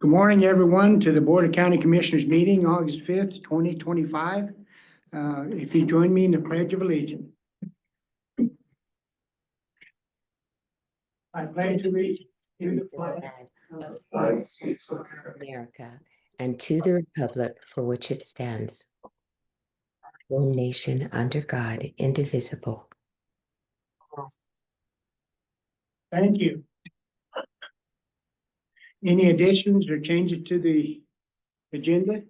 Good morning, everyone, to the Board of County Commissioners meeting, August 5th, 2025. If you join me in the Pledge of Allegiance. I pledge allegiance to the flag of the United States of America and to the republic for which it stands, one nation under God, indivisible. Thank you. Any additions or changes to the agenda?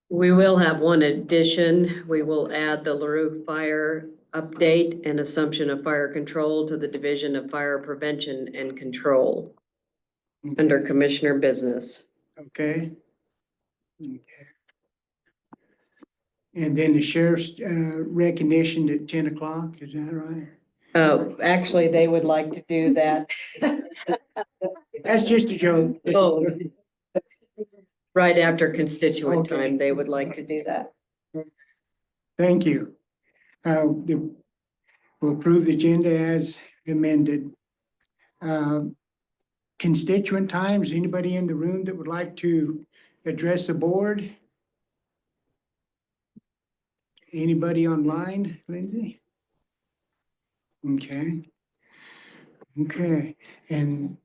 We will have one addition. We will add the LaRue Fire update and assumption of fire control to the Division of Fire Prevention and Control under Commissioner Business. Okay. Okay. And then the sheriff's recognition at 10 o'clock, is that right? Actually, they would like to do that. That's just a joke. Oh, right after constituent time, they would like to do that. Thank you. We'll approve the agenda as amended. Constituent times, anybody in the room that would like to address the board? Anybody online, Lindsay? Okay. Okay, and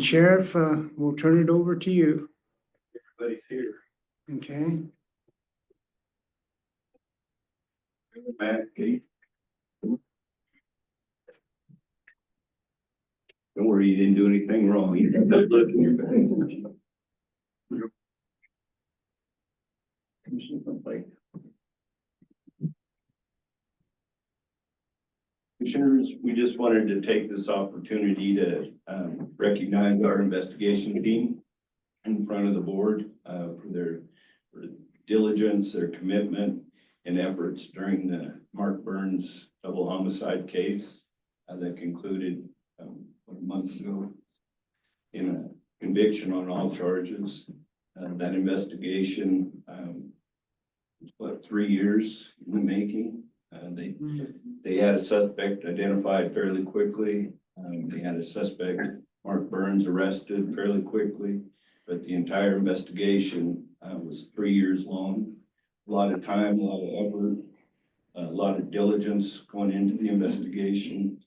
Sheriff, we'll turn it over to you. Everybody's here. Okay. Matt, Kate. Don't worry, you didn't do anything wrong. You got that look in your face. Commissioners, we just wanted to take this opportunity to recognize our investigation team in front of the board for their diligence, their commitment and efforts during the Mark Burns double homicide case that concluded a month ago in a conviction on all charges. That investigation was what, 3 years in the making. They had a suspect identified fairly quickly. They had a suspect, Mark Burns, arrested fairly quickly, but the entire investigation was 3 years long. A lot of time, a lot of effort, a lot of diligence going into the investigation,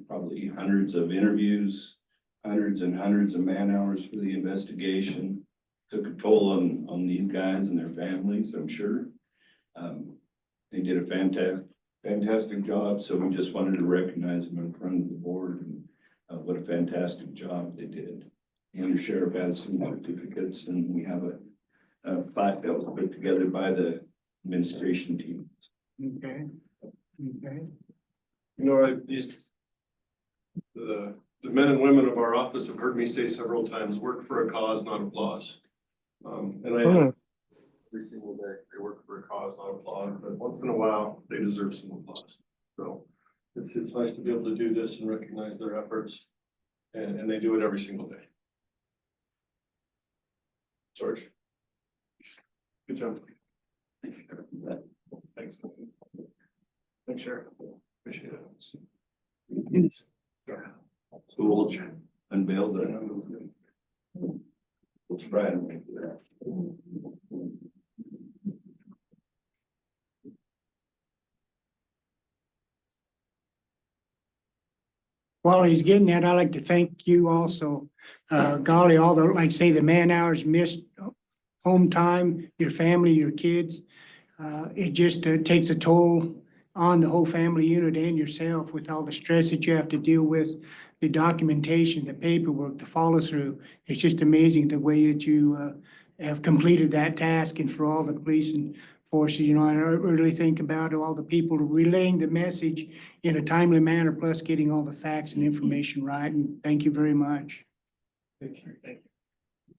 probably hundreds of interviews, hundreds and hundreds of man hours for the investigation. Took a toll on these guys and their families, I'm sure. They did a fantastic job, so we just wanted to recognize them in front of the board and what a fantastic job they did. The under sheriff has some certificates, and we have a plaque that was put together by the administration team. Okay. Okay. You know, the men and women of our office have heard me say several times, work for a cause, not applause. And I every single day, they work for a cause, not applause, but once in a while, they deserve some applause. So it's nice to be able to do this and recognize their efforts, and they do it every single day. George. Good job. Thanks. Thanks, Sheriff. Appreciate it. So we'll unveil the. We'll try and make that. While he's getting that, I'd like to thank you also. Golly, all the, like say, the man hours missed home time, your family, your kids. It just takes a toll on the whole family unit and yourself with all the stress that you have to deal with, the documentation, the paperwork, the follow through. It's just amazing the way that you have completed that task, and for all the police and forces, you know, I really think about all the people relaying the message in a timely manner, plus getting all the facts and information right. And thank you very much. Thank you. Thank you.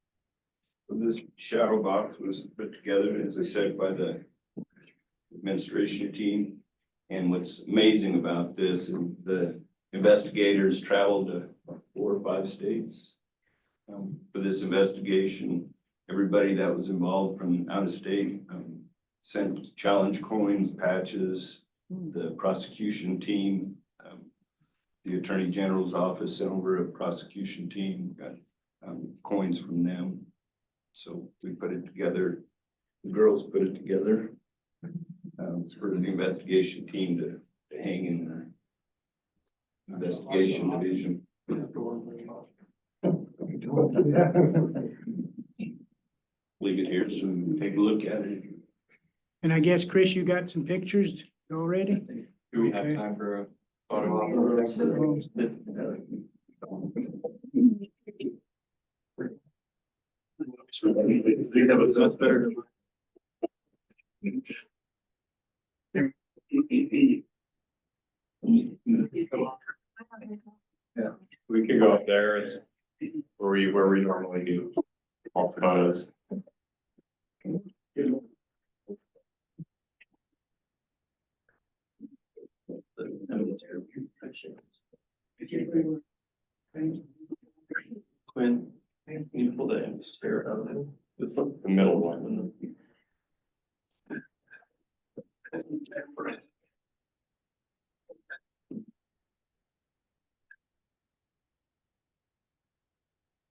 So this shadow box was put together, as I said, by the administration team. And what's amazing about this is the investigators traveled to 4 or 5 states for this investigation. Everybody that was involved from out of state sent challenge coins, patches. The prosecution team, the Attorney General's office sent over a prosecution team. Got coins from them. So we put it together, the girls put it together. It's for the investigation team to hang in their investigation division. Leave it here so we can take a look at it. And I guess, Chris, you got some pictures already? Do we have Okay. time for a photo op? That's better. Yeah, we could go up there. It's where we normally do all photos. Quinn, can you pull the spirit out of it? The middle one.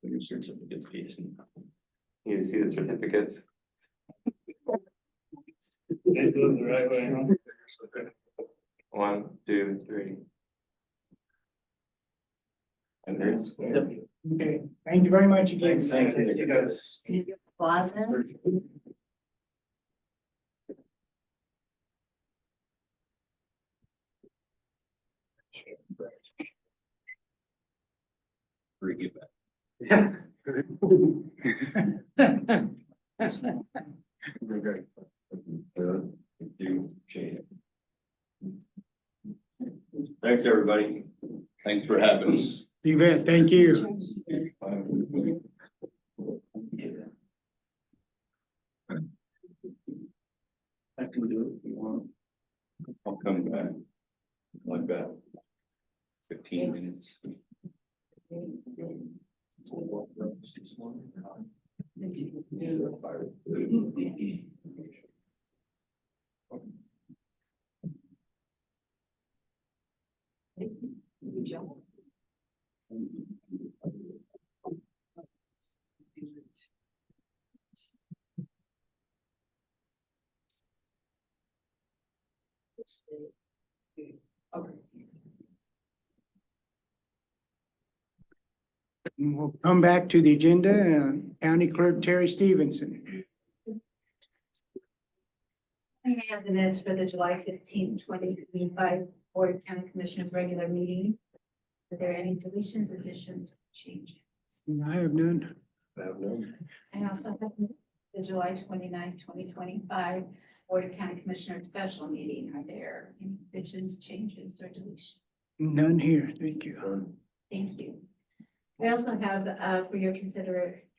Your certificates piece. You see the certificates? Guys doing the right way, huh? 1, 2, 3. And there's. Okay, thank you very much again. Thank you guys. Plaza. Bring it back. Thanks, everybody. Thanks for having us. You bet, thank you. I can do it if you want. I'll come back. Like that. 15 minutes. We'll come back to the agenda, County Clerk Terry Stevenson. I have the minutes for the July 15th, 2025 Board of County Commissioners regular meeting. Are there any deletions, additions, changes? I have none. I also have the July 29th, 2025 Board of County Commissioners special meeting. Are there any additions, changes, or deletions? None here, thank you. Thank you. We also have for your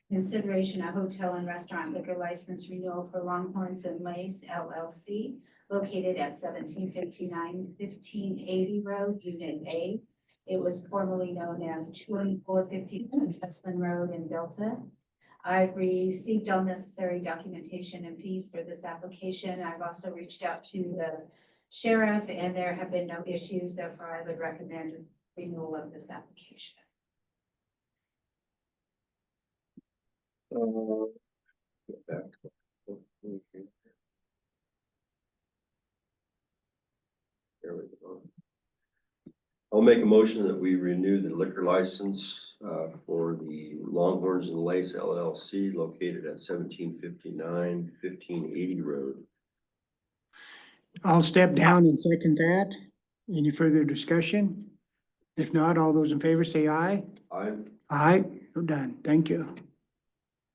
consideration a hotel and restaurant liquor license renewal for Longhorns and Lace LLC located at 1759 1580 Road, Unit A. It was formerly known as 2450 Tusman Road in Delta. I've received all necessary documentation and fees for this application. I've also reached out to the sheriff and there have been no issues. Therefore, I would recommend renewal of this application. There we go. I'll make a motion that we renew the liquor license for the Longhorns and Lace LLC located at 1759 1580 Road. I'll step down and second that. Any further discussion? If not, all those in favor say aye. Aye, so done, thank you.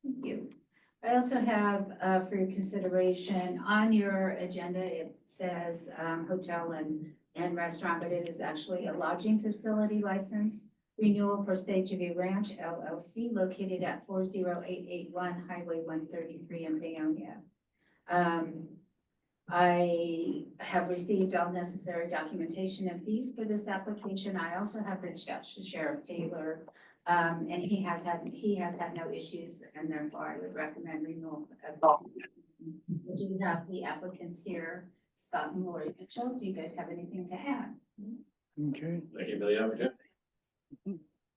Thank you. I also have for your consideration on your agenda, it says hotel and restaurant, but it is actually a lodging facility license renewal for Sageview Ranch LLC located at 40881 Highway 133 in Paonia. I have received all necessary documentation and fees for this application. I also have reached out to Sheriff Taylor, and he has had no issues, and therefore I would recommend renewal of this. We do have the applicants here, Scott and Lori Mitchell. Do you guys have anything to add? Okay, Thank you for the opportunity.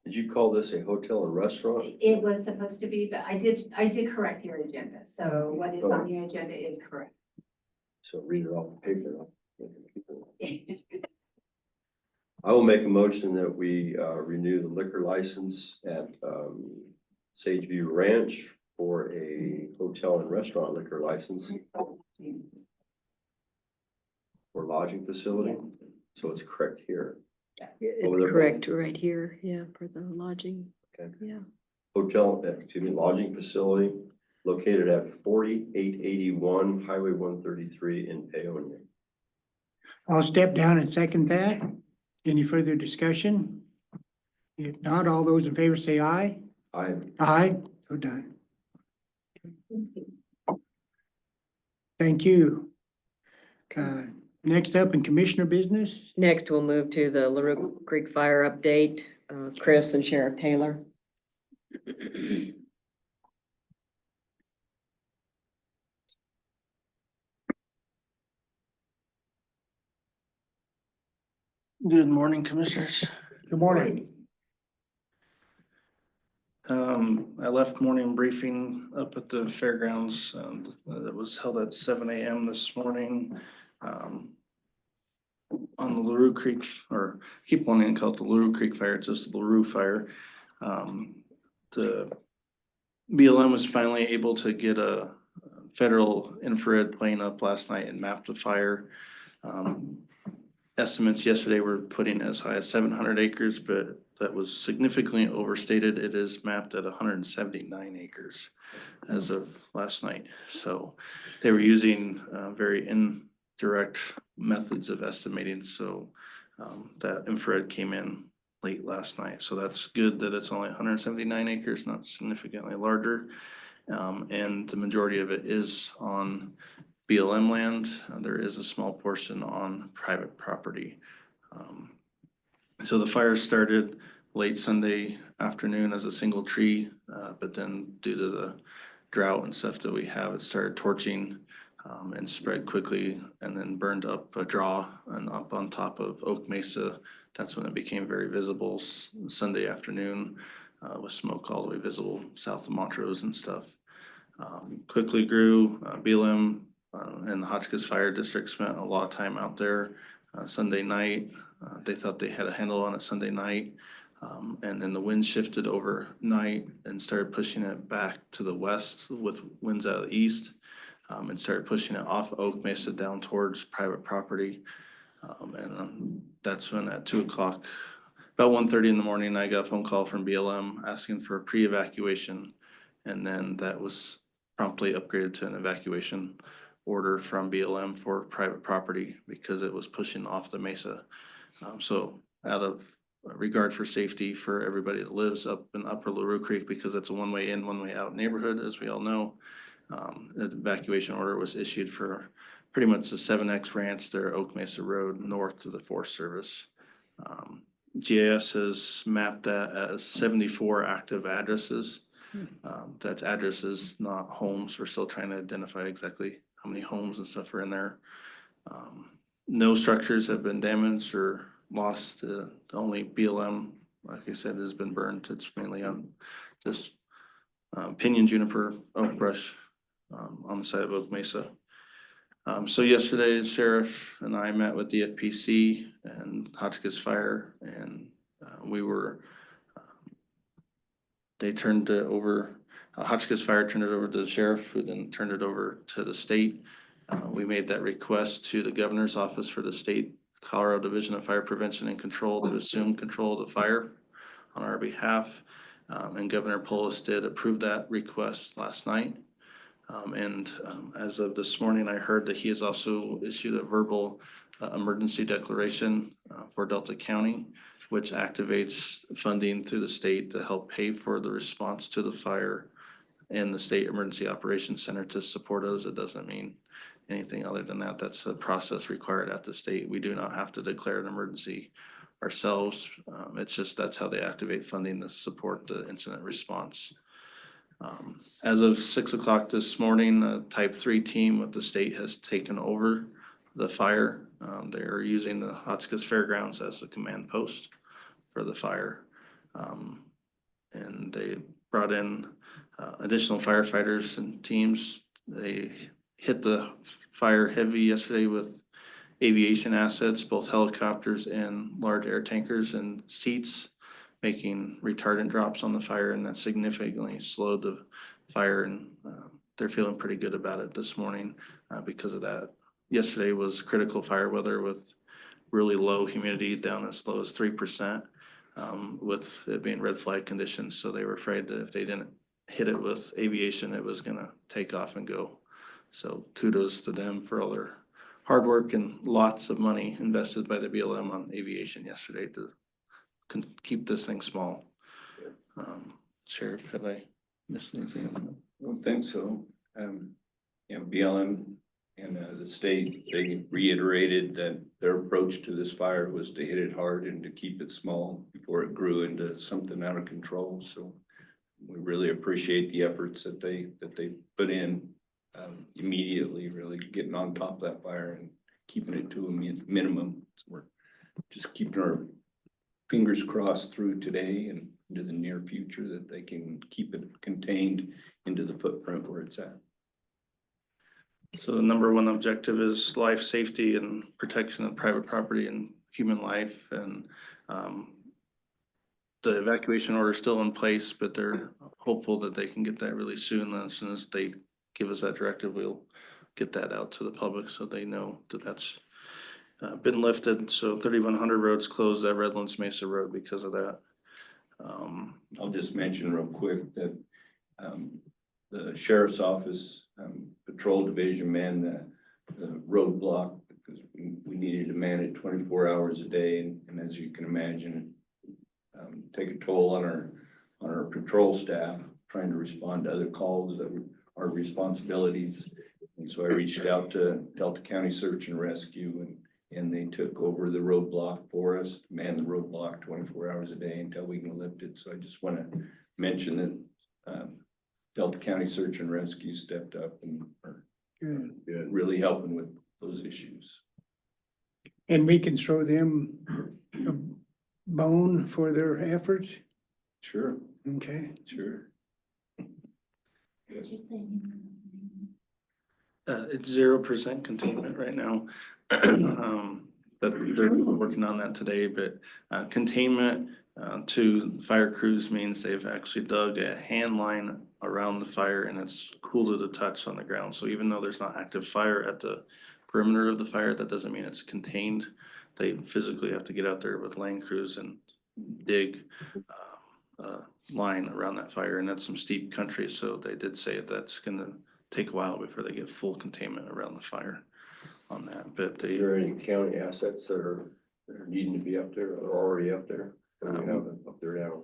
Did you call this a hotel and restaurant? It was supposed to be, but I did correct your agenda, so what is Oh. on your agenda is correct. So read it off the paper. I will make a motion that we renew the liquor license at Sageview Ranch for a hotel and restaurant liquor license for lodging facility. So it's correct here. Over there. Correct, right here, yeah, for the lodging. Okay. Yeah. Hotel, excuse me, lodging facility located at 4881 Highway 133 in Paonia. I'll step down and second that. Any further discussion? If not, all those in favor say aye. Aye, so done. Thank you. Next up in commissioner business, Next, we'll move to the LaRue Creek Fire update, Chris and Sheriff Taylor. Good morning, commissioners. good morning. I left morning briefing up at the fairgrounds, that was held at 7 a.m. this morning. On the LaRue Creek, or I keep wanting to call it the LaRue Creek Fire, it's just the LaRue Fire. The BLM was finally able to get a federal infrared plane up last night and map the fire. Estimates yesterday were putting as high as 700 acres, but that was significantly overstated. It is mapped at 179 acres as of last night. So they were using very indirect methods of estimating. So that infrared came in late last night. So that's good that it's only 179 acres, not significantly larger. And the majority of it is on BLM land. There is a small portion on private property. So the fire started late Sunday afternoon as a single tree, but then due to the drought and stuff that we have, it started torching and spread quickly and then burned up a draw and up on top of Oak Mesa. That's when it became very visible Sunday afternoon with smoke all the way visible south of Montrose and stuff. Quickly grew. BLM and the Hotchkiss Fire District spent a lot of time out there Sunday night. They thought they had a handle on it Sunday night. And then the wind shifted overnight and started pushing it back to the west with winds out of the east, and started pushing it off Oak Mesa down towards private property. And that's when at 2 o'clock, about 1:30 in the morning, I got a phone call from BLM asking for a pre-evacuation. And then that was promptly upgraded to an evacuation order from BLM for private property because it was pushing off the mesa. So out of regard for safety for everybody that lives up in Upper LaRue Creek, because it's a one-way in, one-way out neighborhood, as we all know, the evacuation order was issued for pretty much the 7X Ranch there, Oak Mesa Road, north to the Forest Service. GIS has mapped that as 74 active addresses. That's addresses, not homes. We're still trying to identify exactly how many homes and stuff are in there. No structures have been damaged or lost. The only BLM, like I said, has been burned. It's mainly on just pinyon juniper, oak brush on the side of Oak Mesa. So yesterday, the sheriff and I met with the FPC and Hotchkiss Fire, and they turned it over. Hotchkiss Fire turned it over to the sheriff, who then turned it over to the state. We made that request to the governor's office for the state Colorado Division of Fire Prevention and Control to assume control of the fire on our behalf. And Governor Polis did approve that request last night. As of this morning, I heard that he has also issued a verbal emergency declaration for Delta County, which activates funding through the state to help pay for the response to the fire and the State Emergency Operations Center to support us. It doesn't mean anything other than that. That's a process required at the state. We do not have to declare an emergency ourselves. It's just that's how they activate funding to support the incident response. As of 6 o'clock this morning, the Type 3 team with the state has taken over the fire. They're using the Hotchkiss Fairgrounds as the command post for the fire. And they brought in additional firefighters and teams. They hit the fire heavy yesterday with aviation assets, both helicopters and large air tankers and seats, making retardant drops on the fire, and that significantly slowed the fire. And they're feeling pretty good about it this morning because of that. Yesterday was critical fire weather with really low humidity, down as low as 3%, with it being red flag conditions. So they were afraid that if they didn't hit it with aviation, it was gonna take off and go. So kudos to them for all their hard work and lots of money invested by the BLM on aviation yesterday to keep this thing small. Sheriff, have I missed anything? I don't think so. BLM and the state, they reiterated that their approach to this fire was to hit it hard and to keep it small before it grew into something out of control. So we really appreciate the efforts that they put in immediately, really getting on top of that fire and keeping it to a minimum. So we're just keeping our fingers crossed through today and into the near future that they can keep it contained into the footprint where it's at. So the number one objective is life safety and protection of private property and human life. And the evacuation order is still in place, but they're hopeful that they can get that really soon. And as soon as they give us that directive, we'll get that out to the public so they know that that's been lifted. So 3100 roads closed at Redlands Mesa Road because of that. I'll just mention real quick that the sheriff's office patrol division manned the roadblock because we needed to man it 24 hours a day. And as you can imagine, take a toll on our patrol staff trying to respond to other calls that were our responsibilities. And so I reached out to Delta County Search and Rescue and they took over the roadblock for us, man the roadblock 24 hours a day until we can lift it. So I just want to mention that Delta County Search and Rescue stepped up and are really helping with those issues. And we can throw them a bone for their efforts. Sure, Okay. sure. It's 0% containment right now. But they're working on that today, but containment to fire crews means they've actually dug a hand line around the fire and it's cool to the touch on the ground. So even though there's not active fire at the perimeter of the fire, that doesn't mean it's contained. They physically have to get out there with lane crews and dig a line around that fire, and that's some steep country. So they did say that's gonna take a while before they get full containment around the fire on that. But Is there any county assets that are needing to be up there or already up there? Or we have them up there now?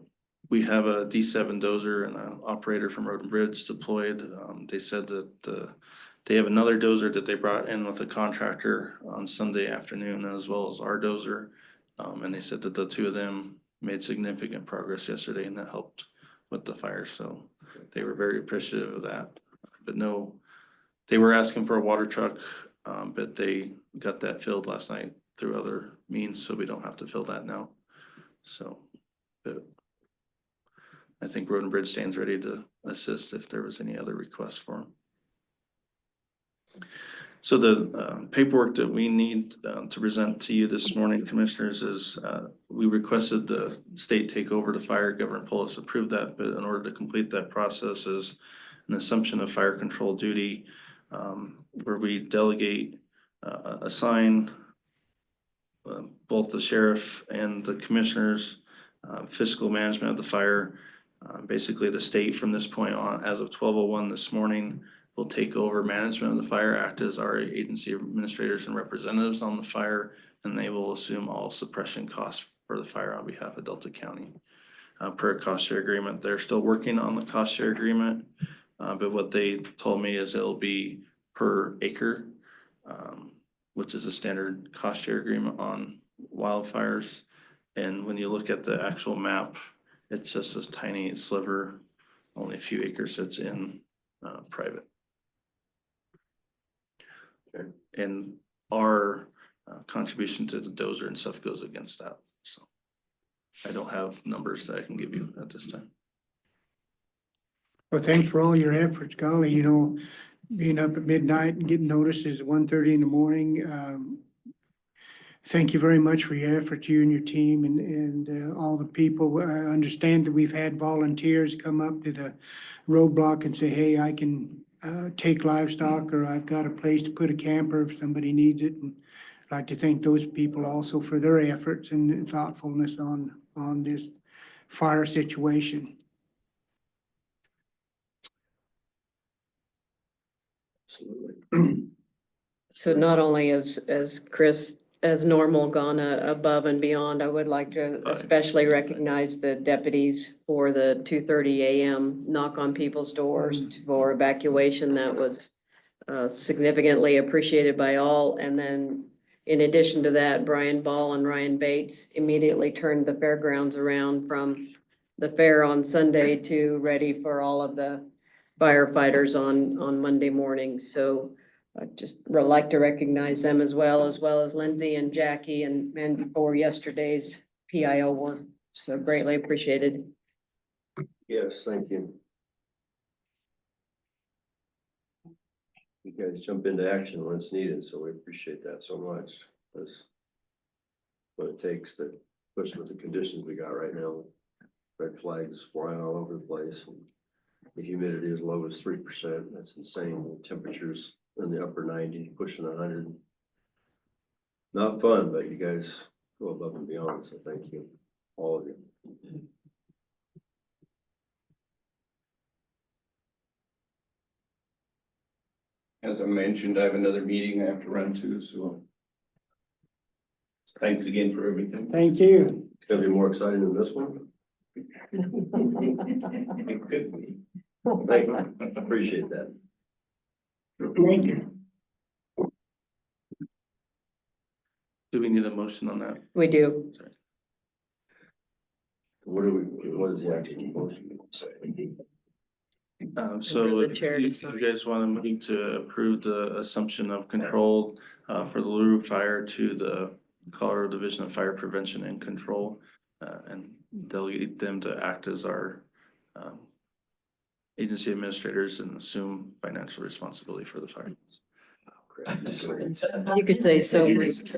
we have a D7 dozer and an operator from Road and Bridge deployed. They said that they have another dozer that they brought in with a contractor on Sunday afternoon, as well as our dozer. And they said that the two of them made significant progress yesterday and that helped with the fire. So they were very appreciative of that. But no, they were asking for a water truck, but they got that filled last night through other means, so we don't have to fill that now. So, but I think Road and Bridge stands ready to assist if there was any other requests for them. So the paperwork that we need to present to you this morning, commissioners, is we requested the state take over the fire. Governor Polis approved that, but in order to complete that process is an assumption of fire control duty, where we delegate, assign both the sheriff and the commissioners fiscal management of the fire. Basically, the state from this point on, as of 12:01 this morning, will take over management of the fire, act as our agency administrators and representatives on the fire, and they will assume all suppression costs for the fire on behalf of Delta County. Per cost share agreement, they're still working on the cost share agreement, but what they told me is it'll be per acre, which is a standard cost share agreement on wildfires. And when you look at the actual map, it's just this tiny sliver, only a few acres that's in private. Okay. And our contribution to the dozer and stuff goes against that, so. I don't have numbers that I can give you at this time. Well, thanks for all your efforts, golly, you know, being up at midnight and getting notices at 1:30 in the morning. Thank you very much for your efforts, you and your team and all the people. I understand that we've had volunteers come up to the roadblock and say, hey, I can take livestock, or I've got a place to put a camper if somebody needs it. And I'd like to thank those people also for their efforts and thoughtfulness on this fire situation. Absolutely. So not only as Chris, as normal, gone above and beyond, I would like to especially recognize the deputies for the 2:30 AM knock on people's doors for evacuation. That was significantly appreciated by all. And then in addition to that, Brian Ball and Ryan Bates immediately turned the fairgrounds around from the fair on Sunday to ready for all of the firefighters on Monday morning. So I'd just like to recognize them as well as Lindsay and Jackie and before yesterday's PIO work. So greatly appreciated. Yes, thank you. You guys jump into action when it's needed, so we appreciate that so much. That's what it takes to, especially with the conditions we got right now. Red flags flying all over the place, and the humidity as low as 3%. That's insane. The temperatures in the upper 90s, pushing 100. Not fun, but you guys go above and beyond, so thank you, all of you. As I mentioned, I have another meeting I have to run to, so. Thanks again for everything. Thank you. It's gonna be more exciting than this one. It could be. Thank you. Appreciate that. Thank you. Do we need a motion on that? We do. Sorry. What is the actual motion say? So For the if chair to you sign. guys want to move to approve the assumption of control for the LaRue Fire to the Colorado Division of Fire Prevention and Control, and delegate them to act as our agency administrators and assume financial responsibility for the fire. You could say so. moved.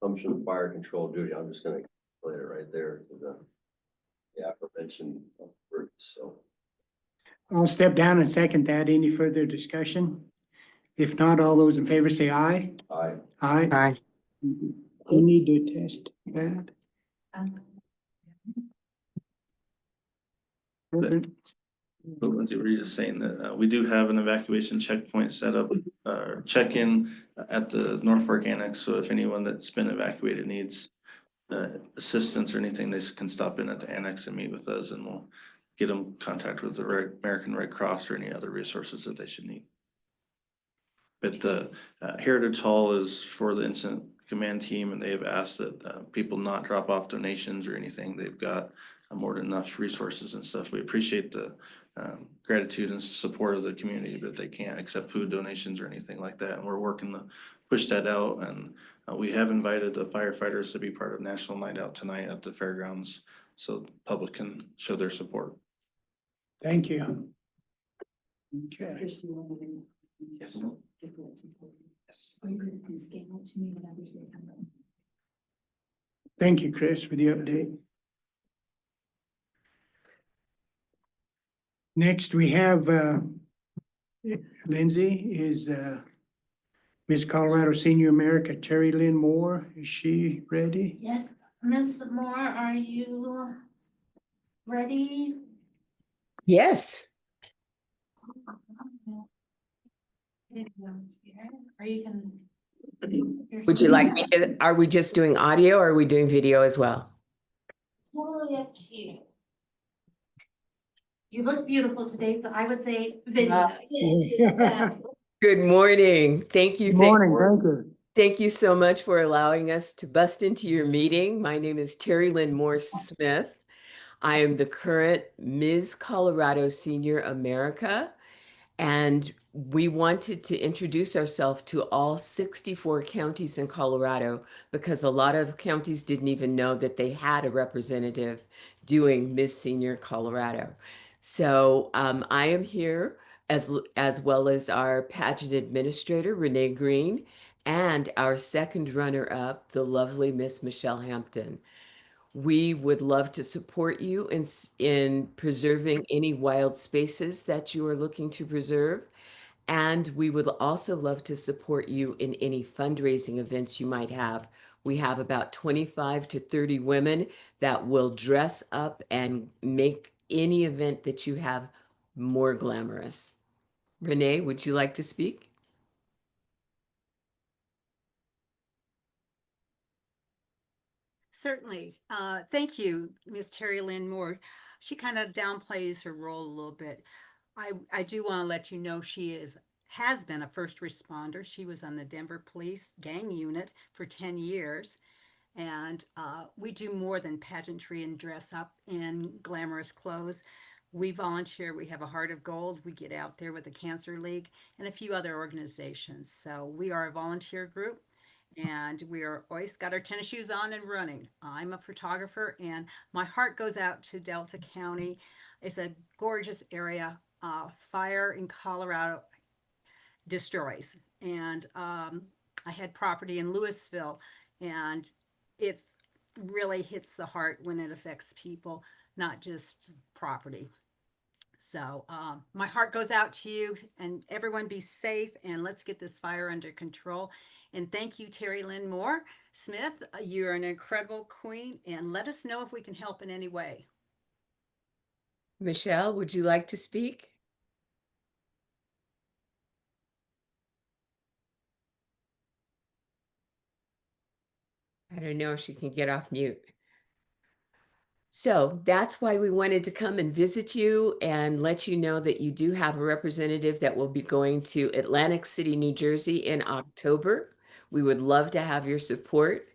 Assumption of fire control duty, I'm just gonna put it right there to the prevention of births, so. I'll step down and second that. Any further discussion? If not, all those in favor say aye. Aye. Aye. Aye. You need to attest that. Perfect. But Lindsay, were you just saying that we do have an evacuation checkpoint set up, check-in at the North Fork Annex, so if anyone that's been evacuated needs assistance or anything, they can stop in at the annex and meet with us, and we'll get them contact with the American Red Cross or any other resources that they should need. But the Heritage Hall is for the incident command team, and they have asked that people not drop off donations or anything. They've got more than enough resources and stuff. We appreciate the gratitude and support of the community, but they can't accept food donations or anything like that. And we're working to push that out. And we have invited the firefighters to be part of National Night Out tonight at the fairgrounds, so the public can show their support. Thank you. Okay. Yes. Thank you, Chris, for the update. Next, we have Lindsay is Miss Colorado Senior America Terry Lynn Moore. Is she ready? Yes, Miss Moore, are you ready? Yes. Or you can. Would you like me to, are we just doing audio or are we doing video as well? Totally up to you. You look beautiful today, so I would say video. Good morning. Thank you. Good morning, thank you. Thank you so much for allowing us to bust into your meeting. My name is Terry Lynn Moore Smith. I am the current Ms. Colorado Senior America, And we wanted to introduce ourselves to all 64 counties in Colorado because a lot of counties didn't even know that they had a representative doing Miss Senior Colorado. So I am here as well as our pageant administrator, Renee Green, and our second runner-up, the lovely Miss Michelle Hampton. We would love to support you in preserving any wild spaces that you are looking to preserve. And we would also love to support you in any fundraising events you might have. We have about 25 to 30 women that will dress up and make any event that you have more glamorous. Renee, would you like to speak? Certainly. Thank you, Ms. Terry Lynn Moore. She kind of downplays her role a little bit. I do want to let you know she has been a first responder. She was on the Denver Police Gang Unit for 10 years. And we do more than pageantry and dress up in glamorous clothes. We volunteer. We have a Heart of Gold. We get out there with the Cancer League and a few other organizations. So we are a volunteer group. And we are always got our tennis shoes on and running. I'm a photographer, and my heart goes out to Delta County. It's a gorgeous area. Fire in Colorado destroys. And I had property in Louisville, and it's really hits the heart when it affects people, not just property. So my heart goes out to you, and everyone be safe, and let's get this fire under control. And thank you, Terry Lynn Moore Smith. You're an incredible queen, and let us know if we can help in any way. Michelle, would you like to speak? I don't know if she can get off mute. So that's why we wanted to come and visit you and let you know that you do have a representative that will be going to Atlantic City, New Jersey in October. We would love to have your support,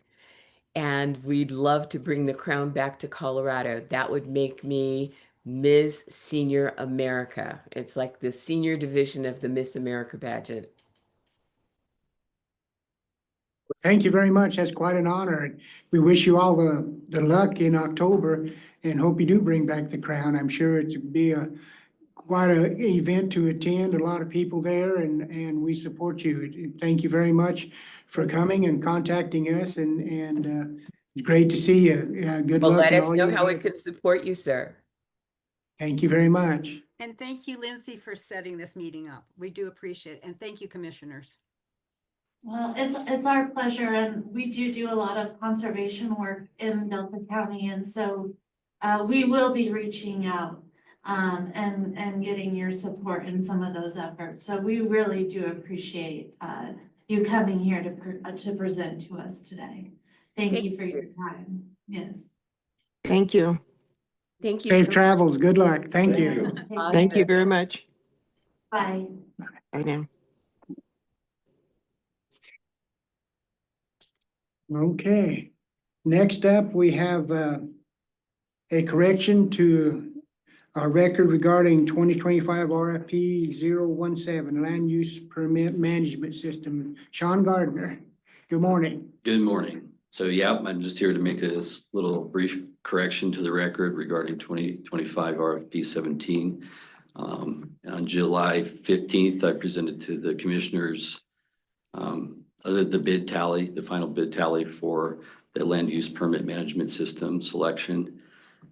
and we'd love to bring the crown back to Colorado. That would make me Ms. Senior America. It's like the senior division of the Miss America pageant. Thank you very much. That's quite an honor. And we wish you all the luck in October and hope you do bring back the crown. I'm sure it would be quite an event to attend, a lot of people there, and we support you. Thank you very much for coming and contacting us, and it's great to see you. Good Well, luck let in us all know you how we do. could support you, sir. Thank you very much. And thank you, Lindsay, for setting this meeting up. We do appreciate it. And thank you, commissioners. Well, it's our pleasure, and we do a lot of conservation work in Delta County, and so we will be reaching out and getting your support in some of those efforts. So we really do appreciate you coming here to present to us today. Thank you for your time. Yes. Thank you. Thank you. Safe so travels. Good luck. Thank you. much. Thank you Awesome. very much. Bye. Bye now. Okay, next up, we have a correction to our record regarding 2025 RFP 017 Land Use Permit Management System. Sean Gardner, good morning. Good morning. So yeah, I'm just here to make a little brief correction to the record regarding 2025 RFP 17. On July 15th, I presented to the commissioners the bid tally, the final bid tally for the land use permit management system selection.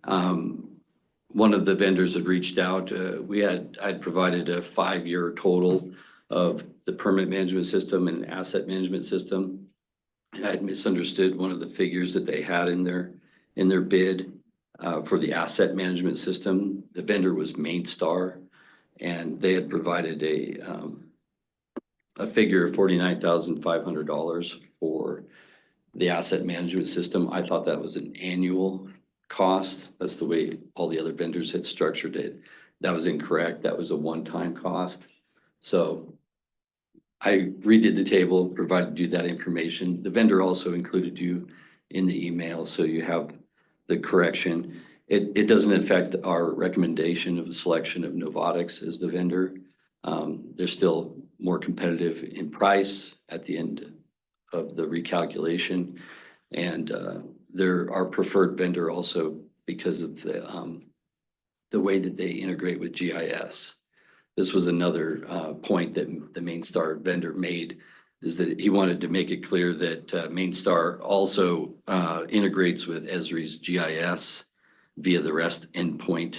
One of the vendors had reached out. I'd provided a 5-year total of the permit management system and asset management system. I had misunderstood one of the figures that they had in their bid for the asset management system. The vendor was Mainstar, and they had provided a figure of $49,500 for the asset management system. I thought that was an annual cost. That's the way all the other vendors had structured it. That was incorrect. That was a one-time cost. So I redid the table, provided you that information. The vendor also included you in the email, so you have the correction. It doesn't affect our recommendation of the selection of Novatics as the vendor. They're still more competitive in price at the end of the recalculation. And they're our preferred vendor also because of the way that they integrate with GIS. This was another point that the Mainstar vendor made, is that he wanted to make it clear that Mainstar also integrates with Esri's GIS via the REST endpoint,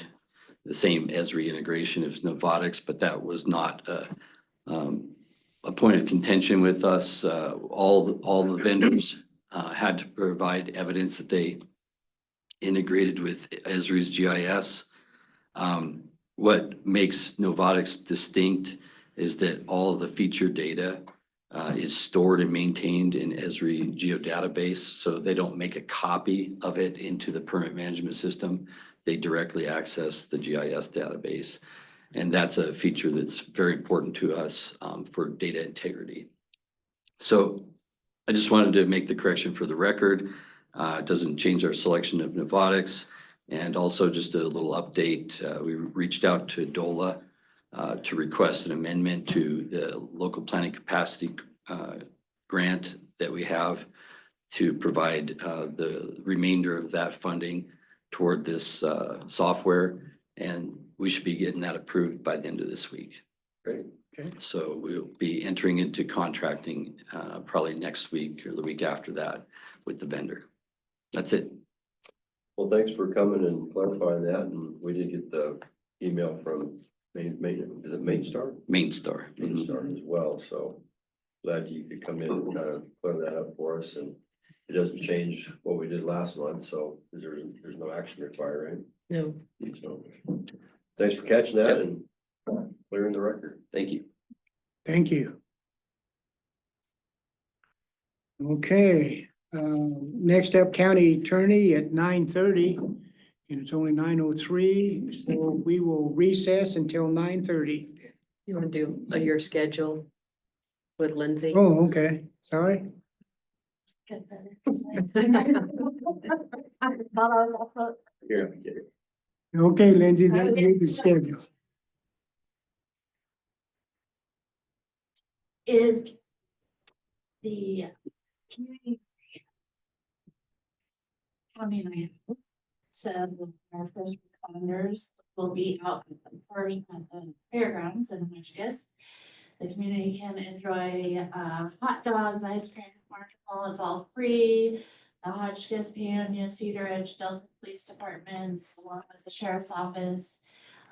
the same Esri integration as Novatics, but that was not a point of contention with us. All the vendors had to provide evidence that they integrated with Esri's GIS. What makes Novatics distinct is that all of the feature data is stored and maintained in Esri geodatabase, so they don't make a copy of it into the permit management system. They directly access the GIS database. And that's a feature that's very important to us for data integrity. So I just wanted to make the correction for the record. It doesn't change our selection of Novatics. And also just a little update, we reached out to DOLA to request an amendment to the local planning capacity grant that we have to provide the remainder of that funding toward this software. And we should be getting that approved by the end of this week. Great. Okay. So we'll be entering into contracting probably next week or the week after that with the vendor. That's it. Well, thanks for coming and clarifying that, and we did get the email from is it Mainstar? Mainstar. Mainstar as well, so glad you could come in and kind of clear that up for us, and it doesn't change what we did last month, so there's no action required, right? No. So, thanks for catching that and clearing the record. Thank you. Thank you. Okay, next up, county attorney at 9:30, and it's only 9:03, so we will recess until 9:30. You want to do your schedule with Lindsay? Oh, okay, sorry. Get better. Here, I get it. Okay, Lindsay, that's the schedule. Is the community 29. So our first responders will be out at the fairgrounds in Hotchkiss. The community can enjoy hot dogs, ice cream, marshmallows. It's all free. The Hotchkiss, Peonia, Cedar Ridge, Delta Police Departments, along with the Sheriff's Office,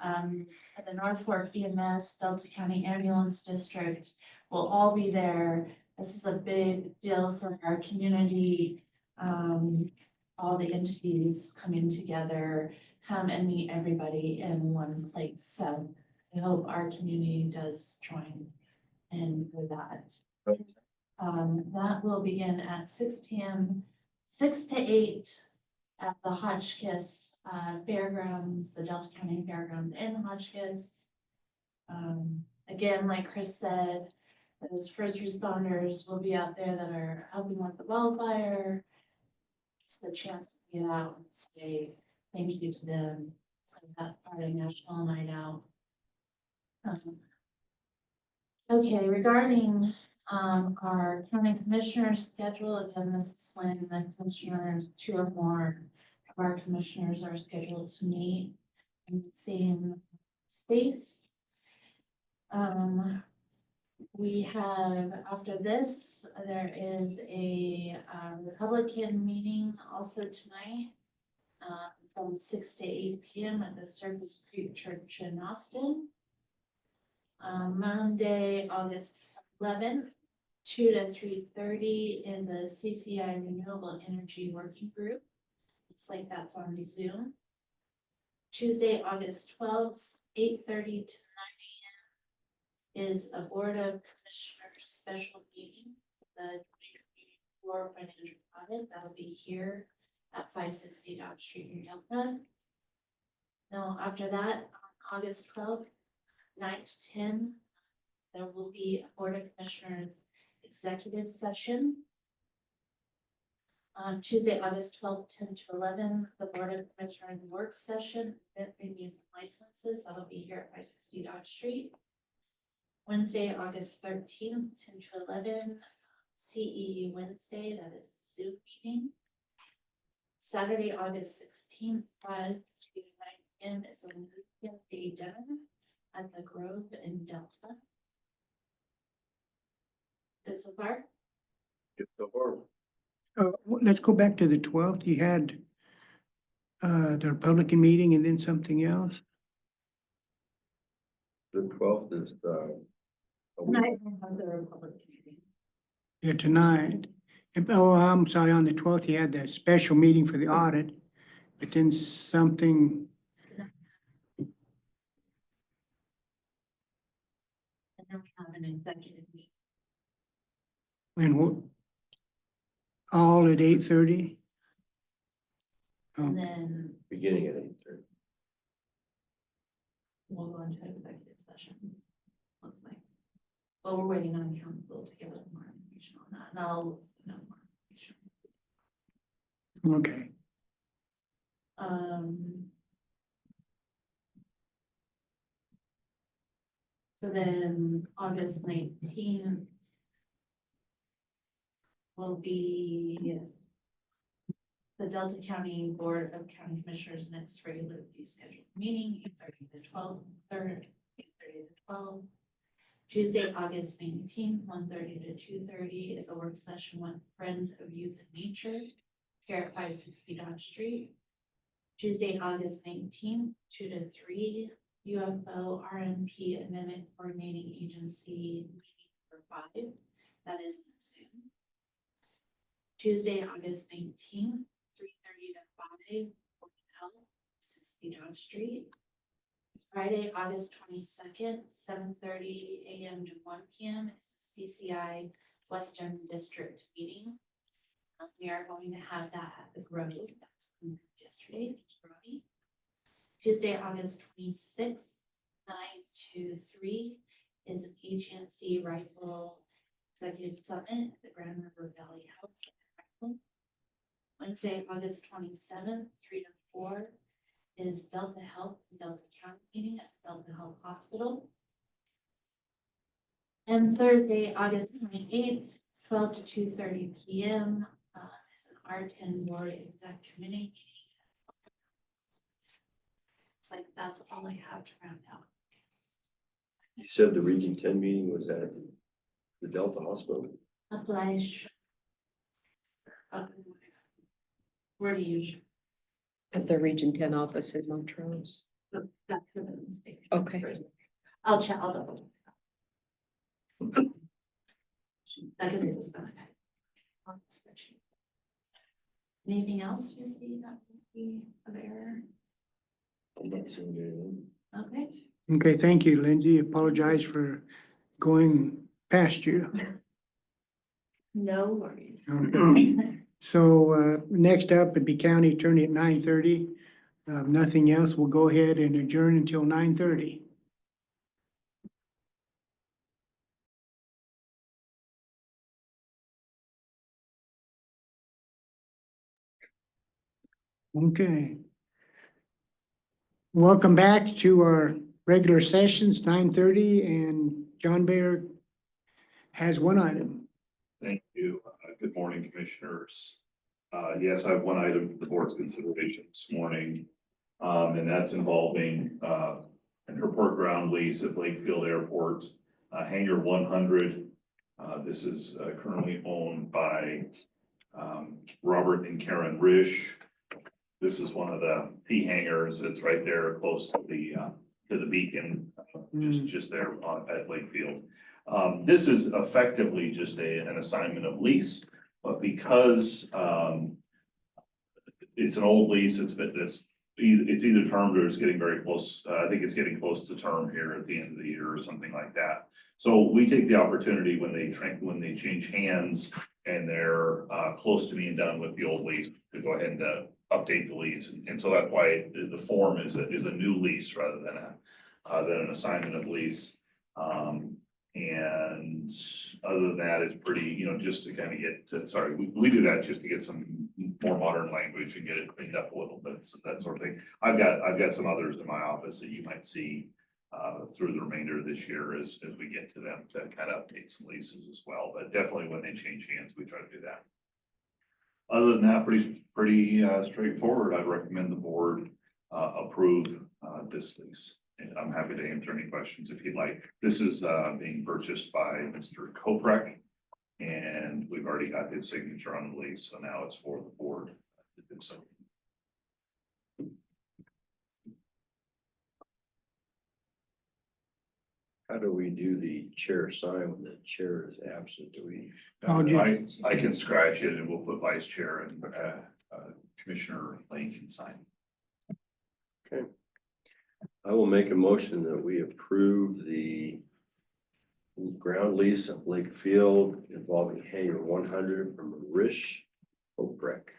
and the North Fork EMS, Delta County Ambulance District will all be there. This is a big deal for our community. All the entities coming together, come and meet everybody in one place. So I hope our community does join in for that. That will begin at 6 p.m., 6 to 8 at the Hotchkiss Fairgrounds, the Delta County Fairgrounds in Hotchkiss. Again, like Chris said, those first responders will be out there that are helping with the wildfire. It's the chance to get out and say thank you to them. So that's part of National Night Out. Okay, regarding our county commissioners schedule, again, this is when the commissioners, 2 or more of our commissioners are scheduled to meet in the same space. We have, after this, there is a Republican meeting also tonight from 6 to 8 p.m. at the Circus Creek Church in Austin. Monday, August 11th, 2 to 3:30 is a CCI Renewable Energy Working Group. Looks like that's on Zoom. Tuesday, August 12th, 8:30 to 9 a.m. is a Board of Commissioners special meeting, the 2024 financial audit. That'll be here at 560 Dodge Street in Delta. Now, after that, on August 12th, 9 to 10, there will be a Board of Commissioners executive session. On Tuesday, August 12th, 10 to 11, the Board of Commissioners work session, event venues and licenses. That'll be here at 560 Dodge Street. Wednesday, August 13th, 10 to 11, CEU Wednesday, that is a Zoom meeting. Saturday, August 16th, 5 to 9 p.m. is a Luthean Day dinner at the Grove in Delta. Good so far? Good so far. Let's go back to the 12th. You had the Republican meeting and then something else. The 12th is a week. Tonight, we have the Republican meeting. Yeah, tonight. Oh, I'm sorry, on the 12th, you had that special meeting for the audit, but then something, And then we have an executive meeting. and what? All at 8:30? And then Beginning at 8:30. we'll go into executive session. Looks like. Well, we're waiting on council to give us more information on that, and I'll send out more information. Okay. So then August 19th will be the Delta County Board of County Commissioners' next regularly scheduled meeting, 8:30 to 12, 8:30 to 12. Tuesday, August 19th, 1:30 to 2:30 is a work session with Friends of Youth and Nature here at 560 Dodge Street. Tuesday, August 19th, 2 to 3, UFO RMP Amendment Coordinating Agency meeting for 5. That is in Zoom. Tuesday, August 19th, 3:30 to 5, Board of Health, 60 Dodge Street. Friday, August 22nd, 7:30 a.m. to 1 p.m. is the CCI Western District meeting. We are going to have that at the Grove. That was confirmed yesterday. Thank you, Robbie. Tuesday, August 26th, 9 to 3 is an HNC Rifle Executive Summit at the Grand River Valley Health. Wednesday, August 27th, 3 to 4 is Delta Health and Delta County meeting at Delta Health Hospital. And Thursday, August 28th, 12 to 2:30 p.m. Is an R10 board exec committee meeting. It's like, that's all I have to round out. You said the Region 10 meeting was at the Delta Hospital. That's what I where do you? At the Region 10 office in Montrose. That could have been a mistake. Okay. I'll check, I'll double. That could be this bad. On the spreadsheet. Anything else you see that would be of error? I'm not seeing anything. Okay. Okay, thank you, Lindsay. Apologize for going past you. No worries. Okay. So next up would be County Attorney at 9:30. Nothing else. We'll go ahead and adjourn until 9:30. Okay. Welcome back to our regular sessions, 9:30, and John Bayer has one item. Thank you. Good morning, Commissioners. Yes, I have one item for the board's consideration this morning. And that's involving an airport ground lease at Lakefield Airport, Hangar 100. This is currently owned by Robert and Karen Risch. This is one of the P hangars that's right there close to the beacon, just there at Lakefield. This is effectively just an assignment of lease, but because it's an old lease, it's either termed or it's getting very close. I think it's getting close to term here at the end of the year or something like that. So we take the opportunity when they change hands and they're close to being done with the old lease to go ahead and update the lease. And so that's why the form is a new lease rather than an assignment of lease. And other than that, it's pretty, just to kind of get to, we do that just to get some more modern language and get it cleaned up a little bit, so that sort of thing. I've got some others in my office that you might see through the remainder of this year as we get to them to kind of update some leases as well. But definitely when they change hands, we try to do that. Other than that, pretty straightforward. I'd recommend the board approve this lease. And I'm happy to answer any questions if you'd like. This is being purchased by Mr. Koprek. And we've already got his signature on the lease, so now it's for the board to do so. How do we do the chair sign when the chair is absent? Do we? Oh, I can scratch it and we'll put vice chair and Commissioner Lane can sign. Okay. I will make a motion that we approve the ground lease of Lake Field involving Hangar 100 from Rish Oprek.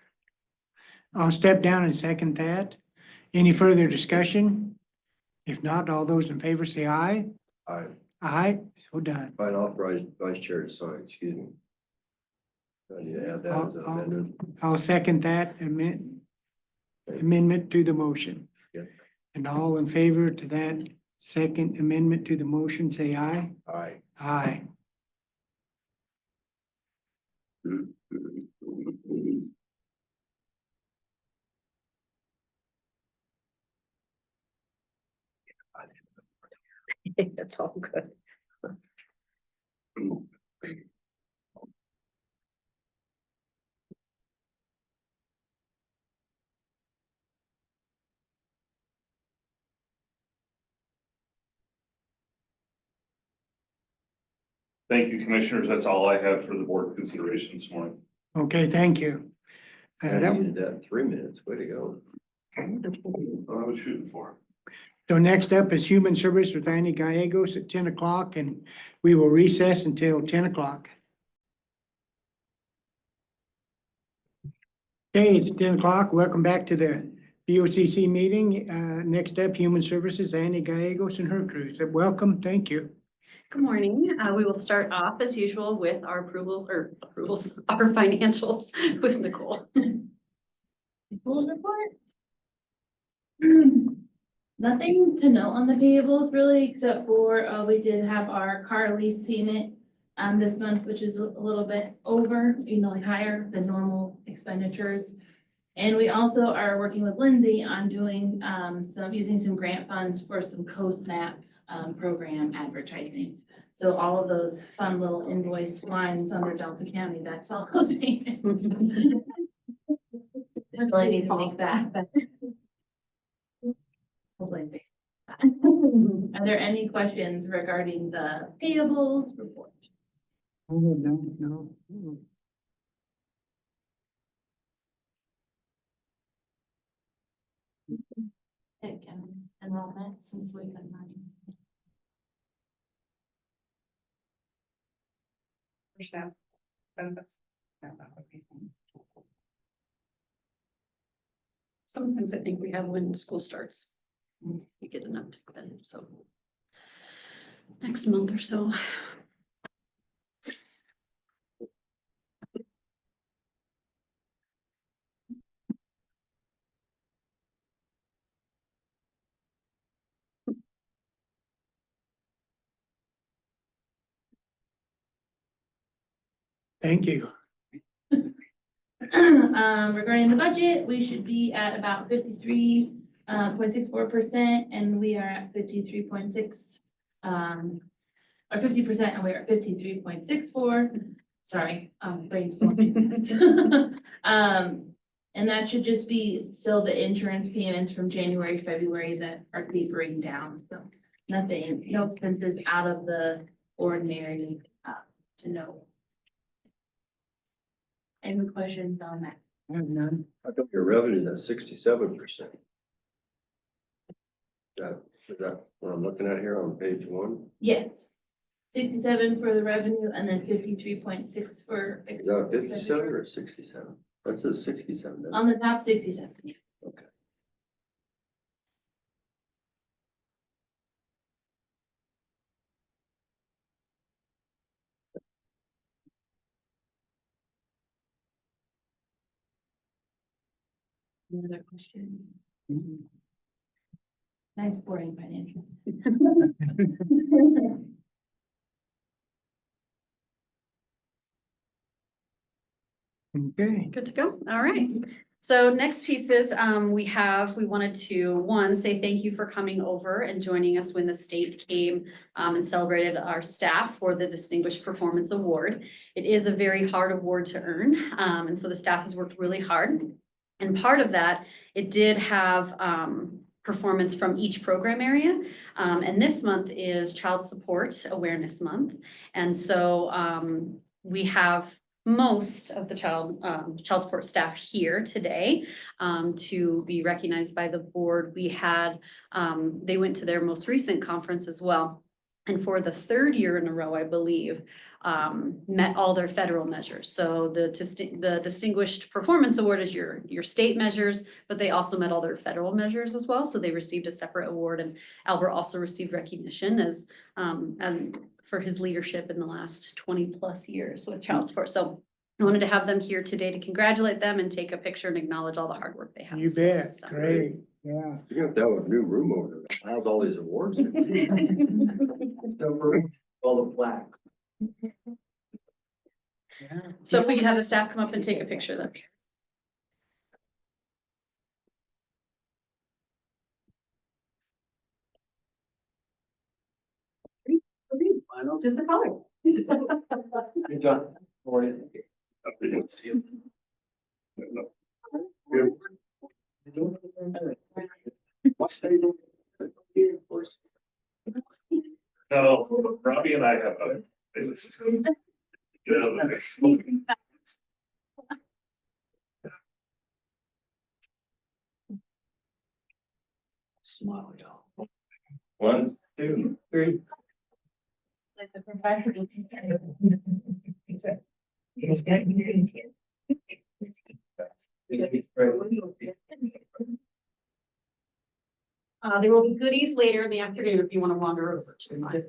I'll step down and second that. Any further discussion? If not, all those in favor say aye. I Aye, so done. find authorized vice chair to sign, excuse me. I need to add that as an amendment. I'll second that amendment to the motion. Yeah. And all in favor to that second amendment to the motion, say aye. Aye. Aye. It's all good. Thank you, commissioners. That's all I have for the board consideration this morning. Okay, thank you. I needed that in 3 minutes. Way to go. That's what I was shooting for. So next up is Human Service with Annie Gallegos at 10 o'clock, and we will recess until 10 o'clock. Okay, it's 10 o'clock. Welcome back to the BOCC meeting. Next up, Human Services, Annie Gallegos and her crew. So welcome, thank you. Good morning. We will start off as usual with our our financials with Nicole. Payables report? Nothing to note on the payables really, except for, we did have our car lease payment this month, which is a little bit over, like higher than normal expenditures. And we also are working with Lindsay on doing, using some grant funds for some Co-SNAP program advertising. So all of those fun little invoice lines under Delta County, that's all those payments. I need to make that. Hopefully. Are there any questions regarding the payables report? Oh, no. Again, enrollment since we've been running. Staff benefits. Sometimes I think we have when school starts. We get an uptick then, so. Next month or so. Thank you. Regarding the budget, we should be at about 53.64%, and we are at 53.6, or 50%, and we are at 53.64. Sorry, brain's going fast. And that should just be still the insurance payments from January, February that are tapering down. So nothing, no expenses out of the ordinary to know. Any questions on that? I have none. How come your revenue is at 67%? Is that what I'm looking at here on page 1? Yes. 67 for the revenue and then 53.6 for. Is that 57 or 67? That says 67. doesn't it? On the top, 67. Yeah. Okay. Any other question? Nice boring financial. Okay. Good to go. All right. So next piece is, we wanted to, one, say thank you for coming over and joining us when the state came and celebrated our staff for the Distinguished Performance Award. It is a very hard award to earn, and so the staff has worked really hard. And part of that, it did have performance from each program area. And this month is Child Support Awareness Month. And so we have most of the child support staff here today to be recognized by the board. We had, they went to their most recent conference as well. And for the third year in a row, I believe, met all their federal measures. So the Distinguished Performance Award is your state measures, but they also met all their federal measures as well. So they received a separate award, and Albert also received recognition as and for his leadership in the last 20+ years with child support. So I wanted to have them here today to congratulate them and take a picture and acknowledge all the hard work they have. You as well. bet. So- Great. Yeah. You're gonna have to have a new room over there. I have all these awards. All the plaques. So if we could have the staff come up and take a picture of them. Just the color. Good job. I didn't see it. No, Robbie and I have a. Smile, y'all. 1, 2, 3. Like the professional. There will be goodies later in the afternoon if you want to wander over to mine.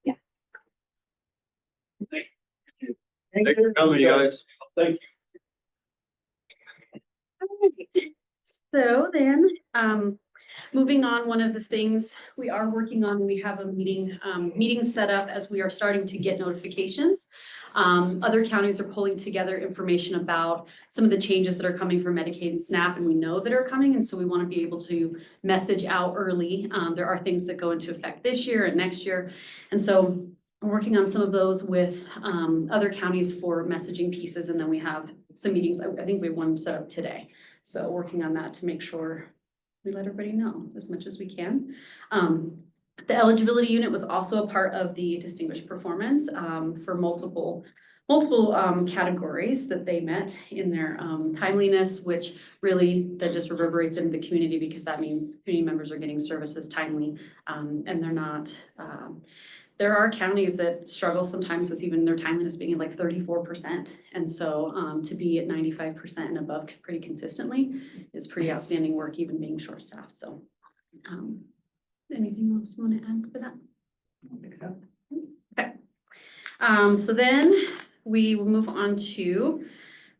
Yeah. Thanks for coming, guys. Thank Alright. So then, moving on, one of the things we are working on, we have a meeting set up as we are starting to get notifications. Other counties are pulling together information about some of the changes that are coming for Medicaid and SNAP, and we know that are coming, and so we want to be able to message out early. There are things that go into effect this year and next year, and so we're working on some of those with other counties for messaging pieces, and then we have some meetings. I think we have one set up today, so working on that to make sure we let everybody know as much as we can. The eligibility unit was also a part of the distinguished performance for multiple categories that they met in their timeliness, which really that just reverberates into the community because that means community members are getting services timely and they're not. There are counties that struggle sometimes with even their timeliness being at like 34%. And so to be at 95% and above pretty consistently is pretty outstanding work, even being short staffed. So anything else you want to add for that? I don't think so. Okay. So then we will move on to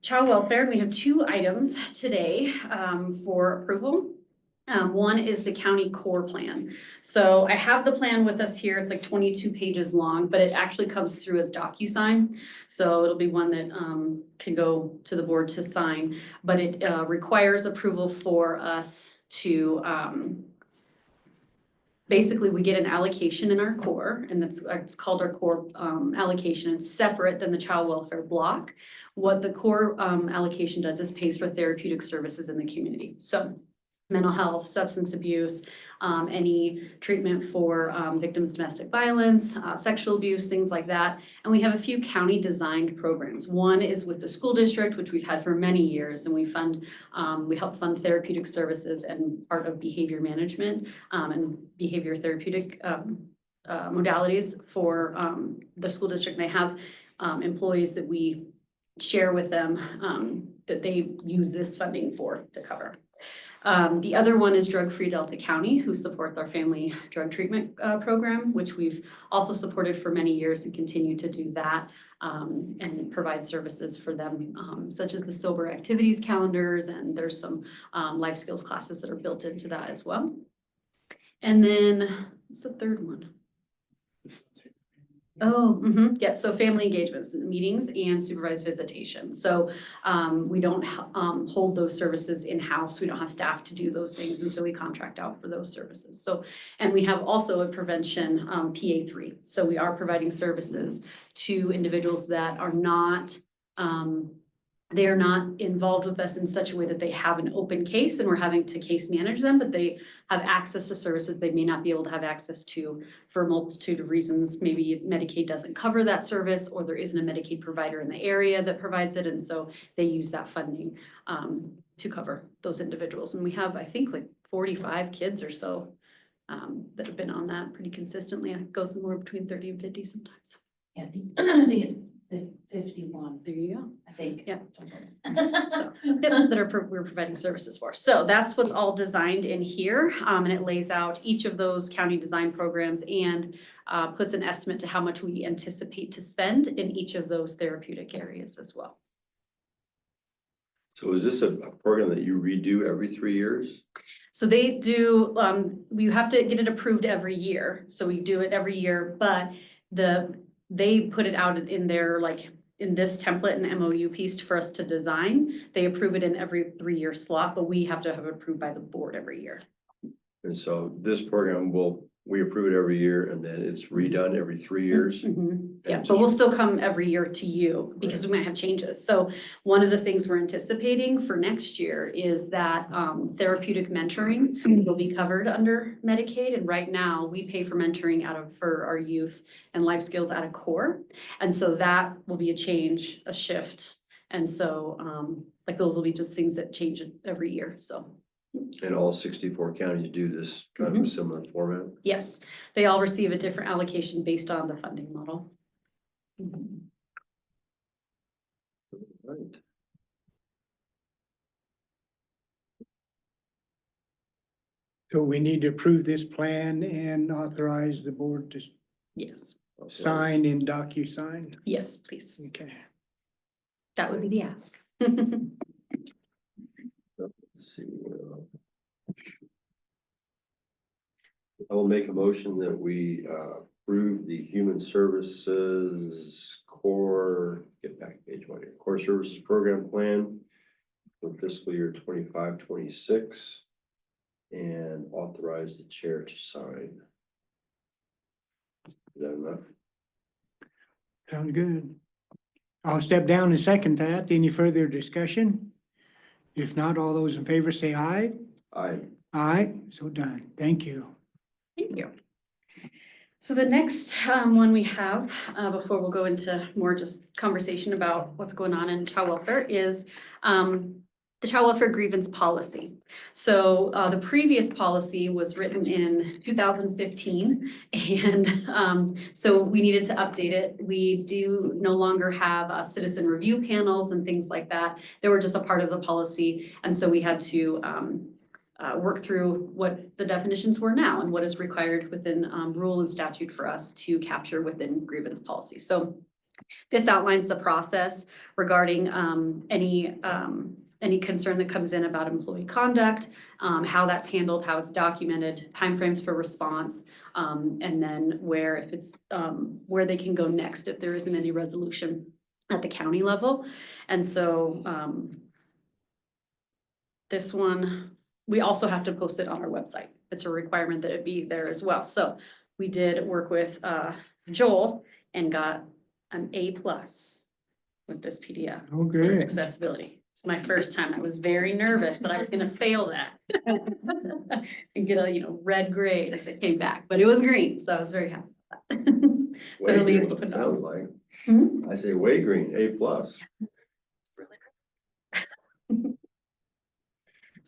child welfare. We have 2 items today for approval. One is the county core plan. So I have the plan with us here. It's like 22 pages long, but it actually comes through as DocuSign. So it'll be one that can go to the board to sign, but it requires approval for us to basically we get an allocation in our core, and it's called our core allocation. It's separate than the child welfare block. What the core allocation does is pays for therapeutic services in the community. So mental health, substance abuse, any treatment for victims of domestic violence, sexual abuse, things like that. And we have a few county designed programs. One is with the school district, which we've had for many years, and we help fund therapeutic services and part of behavior management and behavior therapeutic modalities for the school district. And they have employees that we share with them that they use this funding to cover. The other one is Drug Free Delta County, who support our family drug treatment program, which we've also supported for many years and continue to do that. And provide services for them, such as the sober activities calendars, and there's some life skills classes that are built into that as well. And then, what's the third one? Oh, yeah, so family engagements, meetings and supervised visitation. So we don't hold those services in-house. We don't have staff to do those things, and so we contract out for those services. So, and we have also a prevention PA3. So we are providing services to individuals that are not they are not involved with us in such a way that they have an open case and we're having to case manage them, but they have access to services they may not be able to have access to for a multitude of reasons. Maybe Medicaid doesn't cover that service, or there isn't a Medicaid provider in the area that provides it. And so they use that funding to cover those individuals. And we have, I think, like 45 kids or so that have been on that pretty consistently. It goes somewhere between 30 and 50 sometimes. Yeah, I think it's 51, There you go. I think. Yeah. So, we're providing services for. So that's what's all designed in here. And it lays out each of those county design programs and puts an estimate to how much we anticipate to spend in each of those therapeutic areas as well. So is this a program that you redo every 3 years? So they do, you have to get it approved every year. So we do it every year, but they put it out in their, like, in this template and MOU piece for us to design. They approve it in every 3-year slot, but we have to have it approved by the board every year. And so this program we approve it every year and then it's redone every 3 years? Yeah, but we'll still come every year to you because we might have changes. So one of the things we're anticipating for next year is that therapeutic mentoring will be covered under Medicaid. And right now we pay for mentoring for our youth and life skills out of core. And so that will be a change, a shift. And so like those will be just things that change every year, so. And all 64 counties do this kind of a similar format? Yes, they all receive a different allocation based on the funding model. Right. So we need to approve this plan and authorize the board to Yes, sign in DocuSign. yes, please. Okay. That would be the ask. Let's see. I will make a motion that we approve the Human Services Core, get back to page 1 here, Core Services Program Plan for fiscal year 25-26 and authorize the chair to sign. Is that enough? Sounds good. I'll step down and second that. Any further discussion? If not, all those in favor say aye. Aye. Aye, so done. Thank you. Thank you. So the next one we have, before we'll go into more just conversation about what's going on in child welfare, is the child welfare grievance policy. So the previous policy was written in 2015, and so we needed to update it. We do no longer have citizen review panels and things like that. They were just a part of the policy, and so we had to work through what the definitions were now and what is required within rule and statute for us to capture within grievance policy. So this outlines the process regarding any concern that comes in about employee conduct, how that's handled, how it's documented, timeframes for response, and then where if it's where they can go next if there isn't any resolution at the county level. And so this one, we also have to post it on our website. It's a requirement that it be there as well. So we did work with Joel and got an A+ with this PDF. Oh, great. Accessibility. It's my first time. I was very nervous that I was gonna fail that. And get a, red grade as it came back, but it was green, so I was very happy with that. So I'll be able to put it on. Sounds like. I say way green, A+.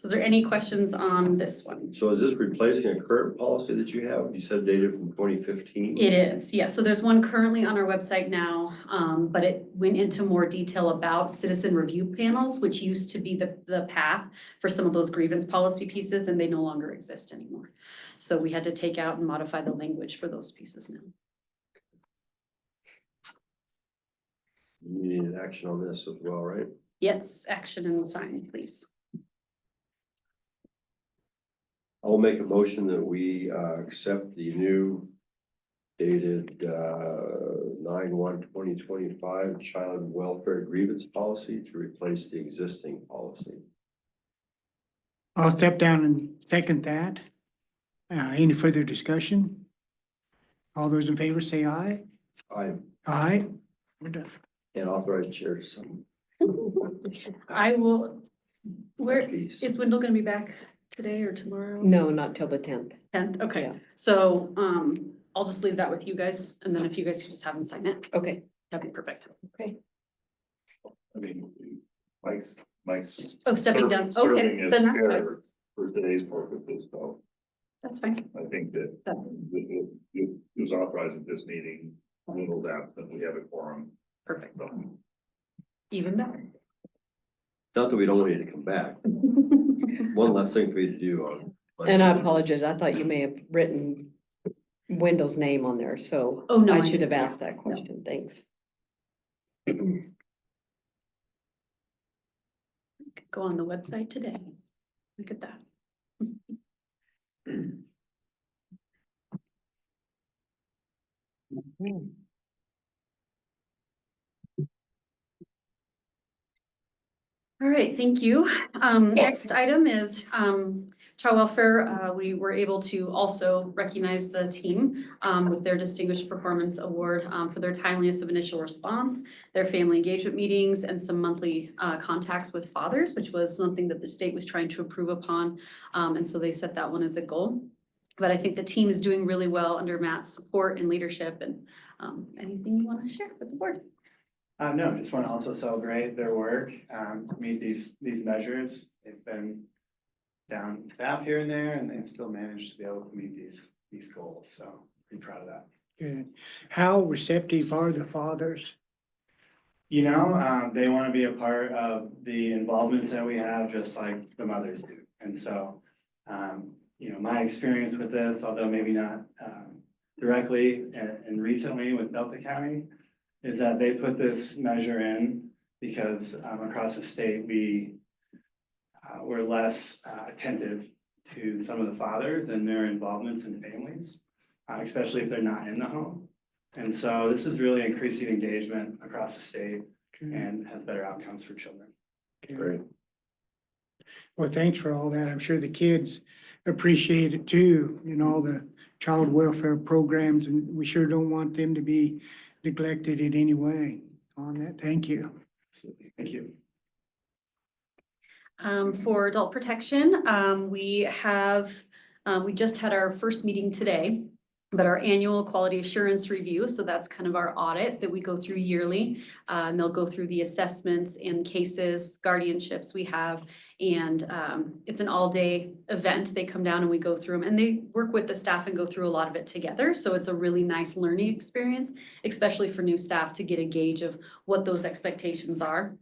So is there any questions on this one? So is this replacing a current policy that you have? You said dated from 2015? It is, yeah. So there's one currently on our website now, but it went into more detail about citizen review panels, which used to be the path for some of those grievance policy pieces, and they no longer exist anymore. So we had to take out and modify the language for those pieces now. You need an action on this as well, right? Yes, action and sign, please. I'll make a motion that we accept the new dated 9/1/2025 child welfare grievance policy to replace the existing policy. I'll step down and second that. Any further discussion? All those in favor say aye. I Aye. We're done. and authorize chair to sign. I will, where, Piece. is Wendell gonna be back today or tomorrow? No, not till the 10th. 10th, okay. Yeah. So, I'll just leave that with you guys, and then if you guys could just have them sign it, Okay. that'd be perfect. Okay. I mean, Mike's. Oh, stepping down, serving okay, as then that's fine, chair for today's purposes, so that's fine. I think that it was authorized at this meeting, little that we have a quorum. Perfect, So, even better. Not that we don't want you to come back. One less thing for you to do on. And I apologize. I thought you may have written Wendell's name on there, so Oh, no, I I should have didn't. asked that question. Thanks. Go on the website today. Look at that. All right, thank you. Next item is child welfare. We were able to also recognize the team with their Distinguished Performance Award for their timeliness of initial response, their family engagement meetings, and some monthly contacts with fathers, which was something that the state was trying to improve upon. And so they set that one as a goal. But I think the team is doing really well under Matt's support and leadership. And anything you want to share with the board? No, just want to also celebrate their work, meet these measures. They've been down staff here and there, and they've still managed to be able to meet these goals. So pretty proud of that. Good. How receptive are the fathers? You know, they want to be a part of the involvements that we have, just like the mothers do. And so, you know, my experience with this, although maybe not directly and recently with Delta County, is that they put this measure in because across the state, we're less attentive to some of the fathers and their involvements in families, especially if they're not in the home. And so this is really increasing engagement across the state and has better outcomes for children. Great. Well, thanks for all that. I'm sure the kids appreciate it too, you know, all the child welfare programs, and we sure don't want them to be neglected in any way on that. Thank you. Absolutely. Thank you. For adult protection, we just had our first meeting today, but our annual quality assurance review, so that's kind of our audit that we go through yearly. And they'll go through the assessments and cases, guardianships we have. And it's an all-day event. They come down and we go through them, and they work with the staff and go through a lot of it together. So it's a really nice learning experience, especially for new staff to get a gauge of what those expectations are.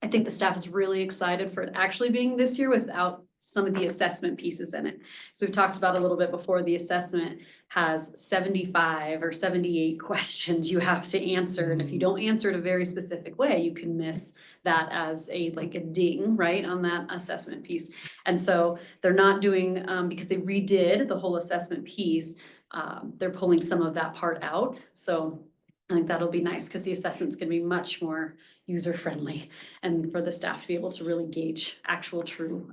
I think the staff is really excited for it actually being this year without some of the assessment pieces in it. So we've talked about a little bit before, the assessment has 75 or 78 questions you have to answer. And if you don't answer it a very specific way, you can miss that as like a ding, right, on that assessment piece. And so they're not doing, because they redid the whole assessment piece, they're pulling some of that part out. So I think that'll be nice because the assessment's gonna be much more user-friendly and for the staff to be able to really gauge actual true,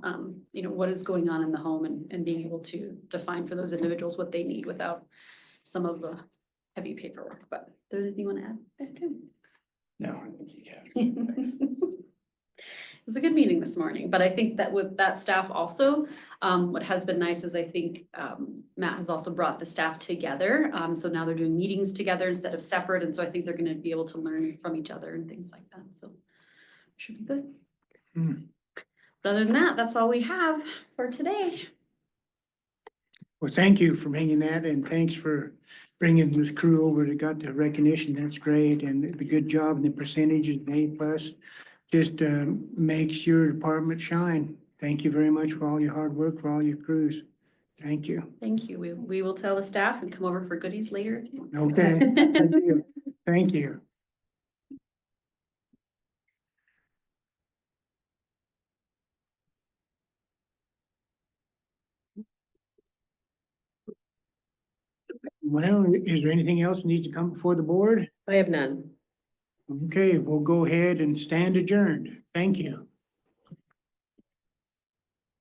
you know, what is going on in the home and being able to define for those individuals what they need without some of the heavy paperwork. But if there's anything you want to add? No, I think you can. Thanks. It was a good meeting this morning, but I think that with that staff also, what has been nice is I think Matt has also brought the staff together. So now they're doing meetings together instead of separate. And so I think they're going to be able to learn from each other and things like that. So should be good. But other than that, that's all we have for today. Well, thank you for bringing that and thanks for bringing this crew over that got the recognition. That's great. And the good job and the percentages, the A+, just makes your department shine. Thank you very much for all your hard work, for all your crews. Thank you. Thank you. We will tell the staff and come over for goodies later. if you want. Okay. Thank you. Thank you. Well, is there anything else that needs to come before the board? I have none. Okay, we'll go ahead and stand adjourned. Thank you.